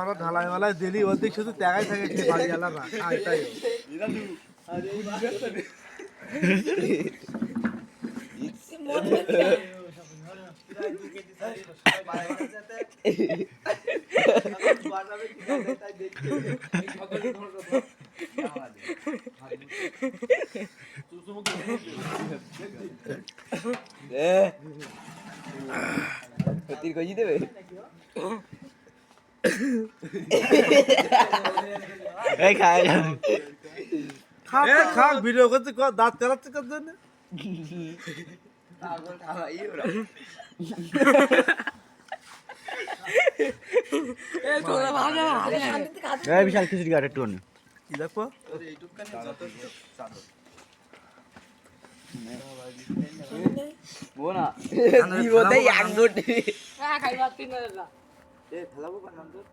আমরা ঢালাই মালাই দিলি অর্ধেক শুধু টাকাই থাকে সে বাড়ি আলার না এটাই ক্ষতির কজি দেবে খা ভিডিও করতে দাঁত চালাচ্ছে কর জন্য বিশাল খিচুড়ি কাঠ একটু কি দেখো বোনা এক